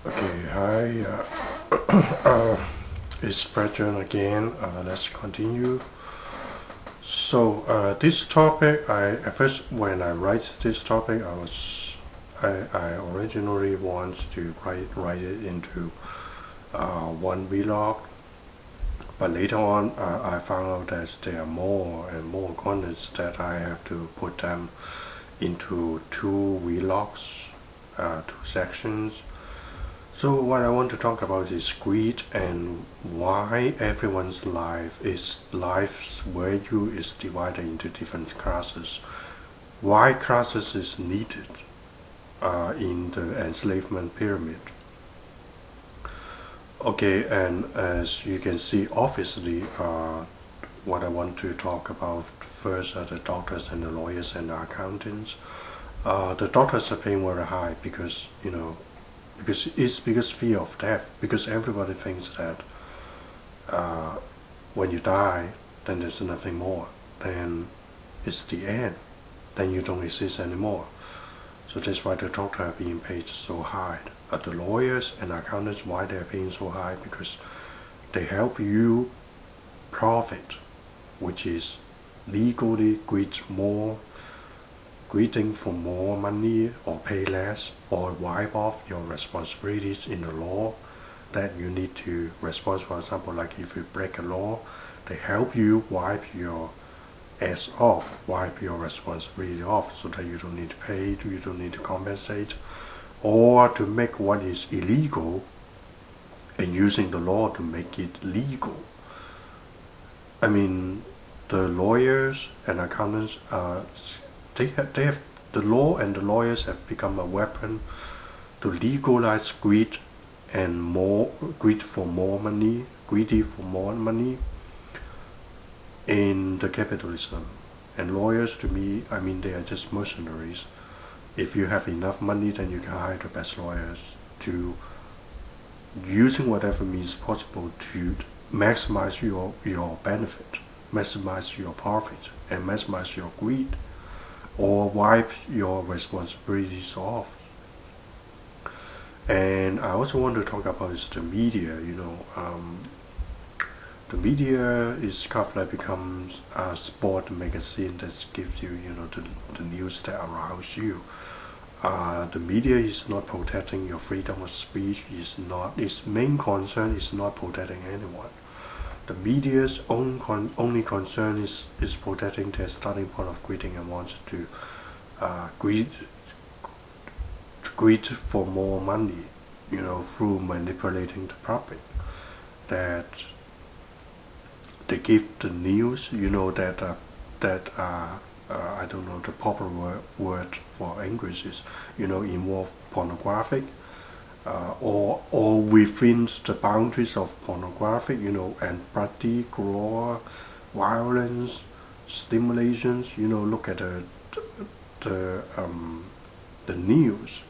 Okay, hi, it's Frederick again. Let's continue. So this topic, at first when I write this topic, I originally want to write it into one vlog, but later on I found out that there are more and more contents that I have to put them into two vlogs, two sections. So what I want to talk about is greed and why everyone's life's value is divided into different classes. Why classes is needed in the enslavement pyramid. Okay, and as you can see, obviously, what I want to talk about first are the doctors and the lawyers and the accountants. The doctors are paying very high because because fear of death, because everybody thinks that when you die then there's nothing more, then it's the end, then you don't exist anymore. So that's why the doctors are being paid so high. The lawyers and accountants, why they're paying so high? Because they help you profit, which is legally greeting for more money or pay less or wipe off your responsibilities in the law that you need to respond. For example, like if you break a law, they help you wipe your ass off, wipe your responsibility off, so that you don't need to pay, you don't need to compensate, or to make what is illegal and using the law to make it legal. I mean, the lawyers and accountants they have the law and the lawyers have become a weapon to legalize greed and greedy for more money in the capitalism. And lawyers, to me, I mean, they are just mercenaries. If you have enough money, then you can hire the best lawyers to using whatever means possible to maximize your benefit, maximize your profit, and maximize your greed, or wipe your responsibilities off. And I also want to talk about is the media. The media is kind of like becomes a sport magazine that gives you, the news that arouse you. The media is not protecting your freedom of speech. Its main concern is not protecting anyone. The media's only concern is protecting their starting point of greeting and wants to greed for more money, through manipulating the public. That they give the news, I don't know the proper word for English is, involve pornographic, or within the boundaries of pornographic, and bloody, gore, violence, stimulations. Look at the news.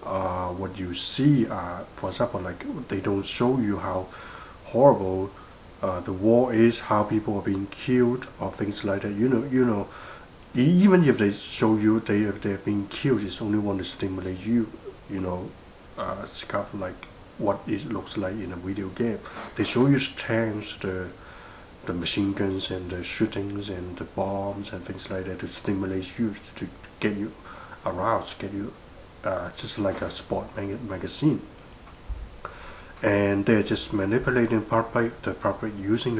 What you see, for example, like they don't show you how horrible the war is, how people are being killed, or things like that. Even if they show you they're being killed, it's only want to stimulate you. It's kind of like what it looks like in a video game. They show you the tanks, the machine guns and the shootings and the bombs and things like that to stimulate you, to get you aroused, get you just like a sport magazine. And they're just manipulating the public, using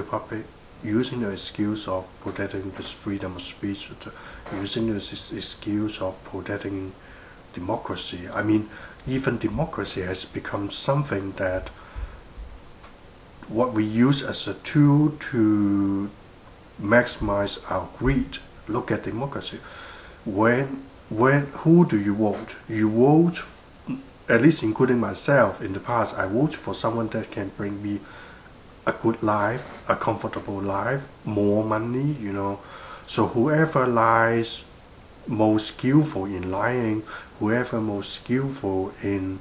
the excuse of protecting this freedom of speech, using this excuse of protecting democracy. I mean, even democracy has become something that what we use as a tool to maximize our greed. Look at democracy. Who do you vote? You vote, at least including myself in the past, I vote for someone that can bring me a good life, a comfortable life, more money, So whoever lies most skillful in lying, whoever most skillful in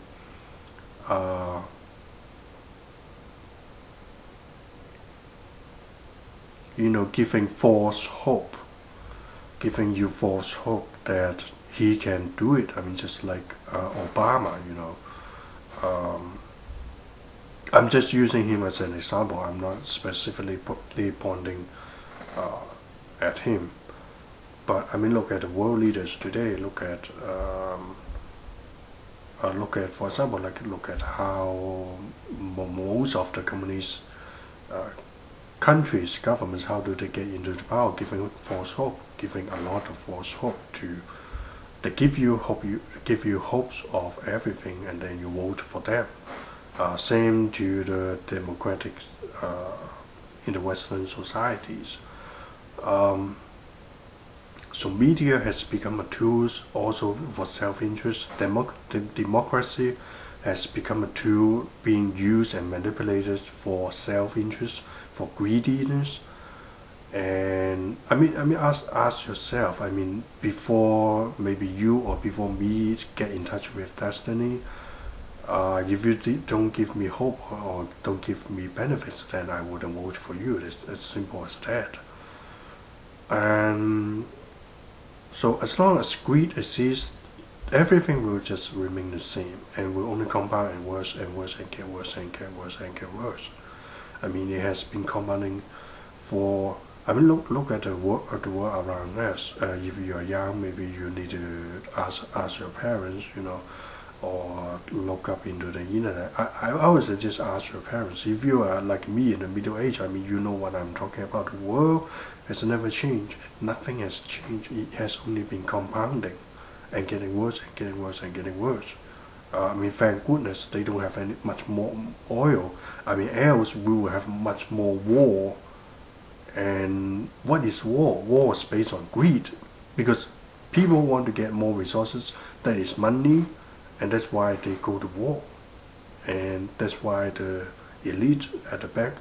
giving you false hope that he can do it. I mean, just like Obama, Um, I'm just using him as an example. I'm not specifically pointing uh, at him. But I mean, look at the world leaders today. Look at, for example, look at how most of the communist uh, countries, governments, how do they get into the power? Giving false hope, giving a lot of false hope to. They give you hope, you give you hopes of everything, and then you vote for them. Same to the democratic in the Western societies. Um, so media has become a tool also for self-interest. Democracy has become a tool being used and manipulated for self-interest, for greediness. And ask yourself. I mean, before maybe you or before me get in touch with destiny, if you don't give me hope or don't give me benefits, then I wouldn't vote for you. It's as simple as that. And so as long as greed exists, everything will just remain the same and will only compound and worse and worse and get worse and get worse and get worse. I mean, it has been compounding for. I mean, look at the world around us. If you are young, maybe you need to ask your parents, or look up into the internet. I always just ask your parents. If you are like me in the middle age, I mean, you know what I'm talking about. The world has never changed. Nothing has changed. It has only been compounding and getting worse and getting worse and getting worse. I mean, thank goodness they don't have much more oil. I mean, else we will have much more war. And what is war? War is based on greed, because people want to get more resources. That is money, and that's why they go to war. And that's why the elite at the back.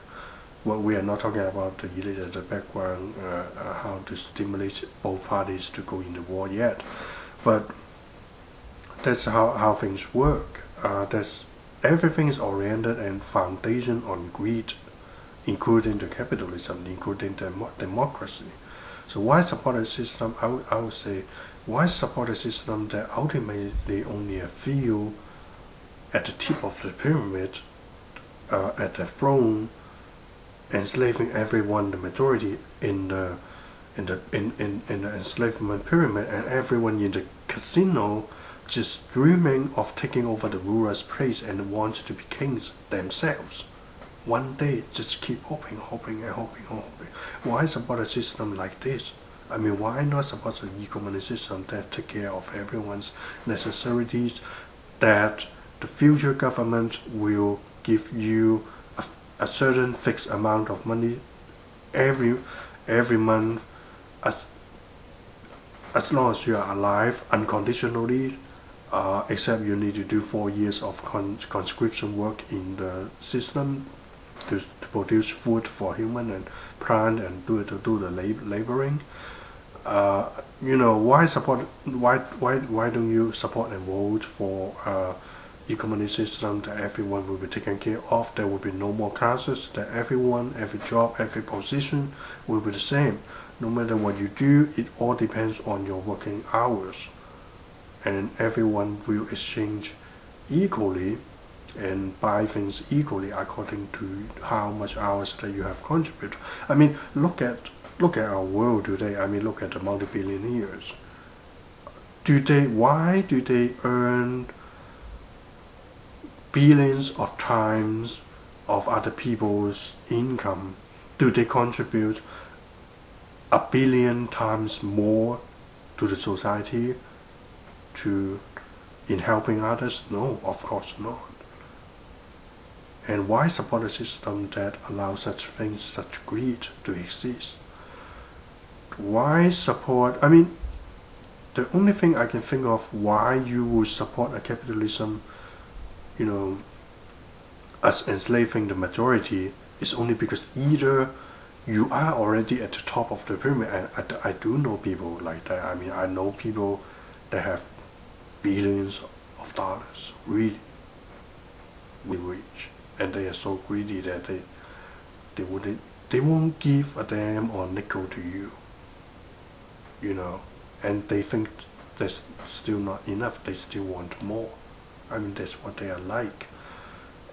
Well, we are not talking about the elite at the background, how to stimulate both parties to go into war yet, but that's how things work. That's everything is oriented and foundation on greed, including the capitalism, including the democracy. So why support a system? I would say, why support a system that ultimately only a few at the tip of the pyramid, at the throne, enslaving everyone, the majority in the enslavement pyramid, and everyone in the casino just dreaming of taking over the ruler's place and wants to be kings themselves. One day, just keep hoping, hoping, and hoping, and hoping. Why support a system like this? I mean, why not support an economic system that take care of everyone's necessities, that the future government will give you a certain fixed amount of money every month, as long as you are alive, unconditionally, except you need to do 4 years of conscription work in the system to produce food for human and plant and do the laboring. Why don't you support and vote for economic system that everyone will be taken care of? There will be no more classes, that everyone, every job, every position will be the same. No matter what you do, it all depends on your working hours, and everyone will exchange equally and buy things equally according to how much hours that you have contributed. I mean, look at our world today. I mean, look at the multi-billionaires. Why do they earn billions of times of other people's income? Do they contribute a billion times more to the society in helping others? No, of course not. And why support a system that allows such things, such greed to exist? Why support? I mean, the only thing I can think of why you would support a capitalism, as enslaving the majority, is only because either you are already at the top of the pyramid, and I do know people like that. I mean, I know people that have billions of dollars, really, really rich, and they are so greedy that they won't give a damn or nickel to you, and they think that's still not enough. They still want more. I mean, that's what they are like.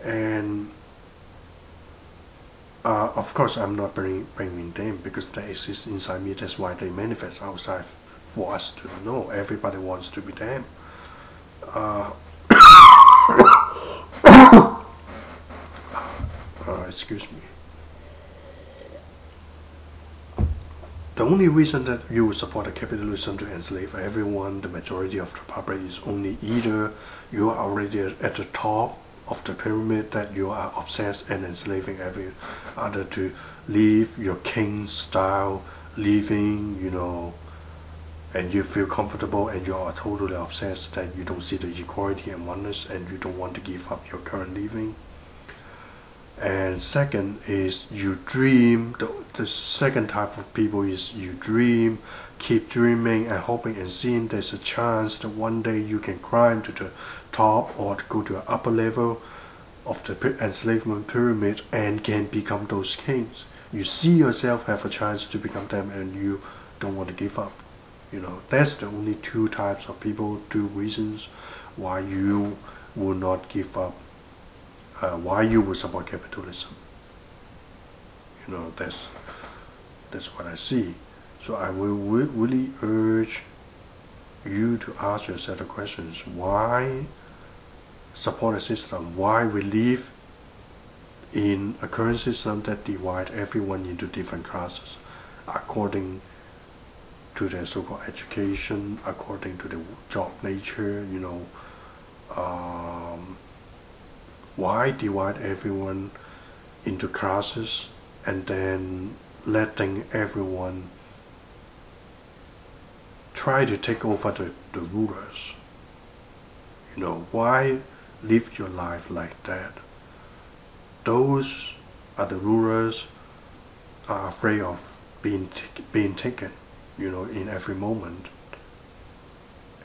And of course, I'm not blaming them because they exist inside me. That's why they manifest outside for us to know. Everybody wants to be them. Uh, excuse me. The only reason that you would support a capitalism to enslave everyone, the majority of the public, is only either you are already at the top of the pyramid, that you are obsessed and enslaving every other to live your king style living, and you feel comfortable and you are totally obsessed that you don't see the equality and oneness and you don't want to give up your current living. And second is you dream. The second type of people is you dream, keep dreaming and hoping and seeing there's a chance that one day you can climb to the top or to go to an upper level of the enslavement pyramid and can become those kings. You see yourself have a chance to become them and you don't want to give up. That's the only two types of people, two reasons why you will not give up, why you will support capitalism. That's what I see. So I will really urge you to ask yourself the questions: why support a system? Why we live in a current system that divides everyone into different classes according to their so-called education, according to the job nature, why divide everyone into classes and then letting everyone try to take over the rulers? Why live your life like that? Those are the rulers are afraid of being taken, in every moment.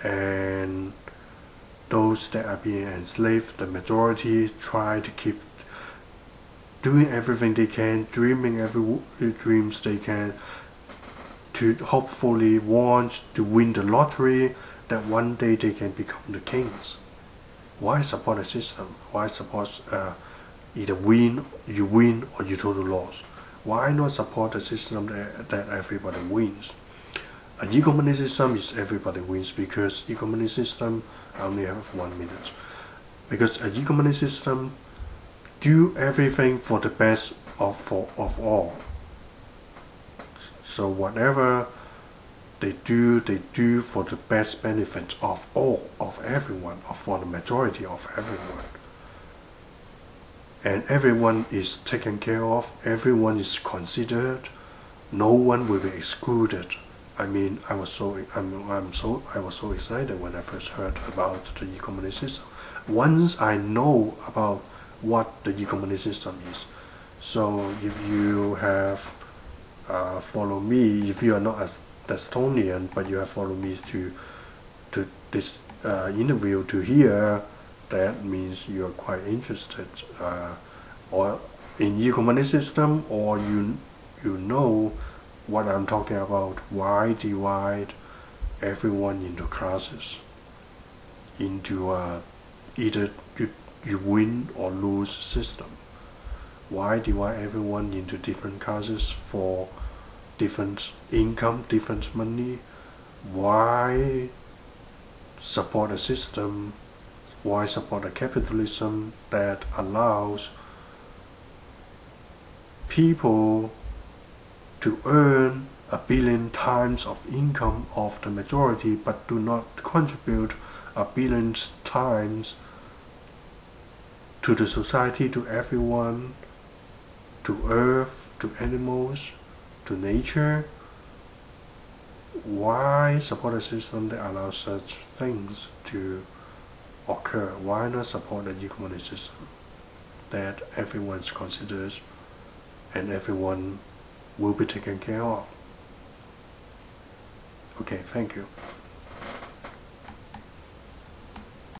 And those that are being enslaved, the majority try to keep doing everything they can, dreaming every dreams they can, to hopefully want to win the lottery, that one day they can become the kings. Why support a system? Why support either you win or you total loss? Why not support a system that everybody wins? A e-communist system is everybody wins, because e-communist system, I only have 1 minute, because a e-communist system do everything for the best of all. So whatever they do for the best benefit of all, of everyone, or for the majority of everyone. And everyone is taken care of, everyone is considered, no one will be excluded. I mean, I was so excited when I first heard about the e-communist system. Once I know about what the e-communist system is, so if you have followed me, if you are not as Estonian, but you have followed me to this interview to hear, that means you are quite interested, or in e-communist system, or you know what I'm talking about. Why divide everyone into classes, into either you win or lose system? Why divide everyone into different classes for different income, different money? Why support a system? Why support a capitalism that allows people to earn 1 billion times of income of the majority, but do not contribute 1 billion times to the society, to everyone, to earth, to animals, to nature? Why support a system that allows such things to occur? Why not support a e-communist system that everyone is considered and everyone will be taken care of? Okay, thank you.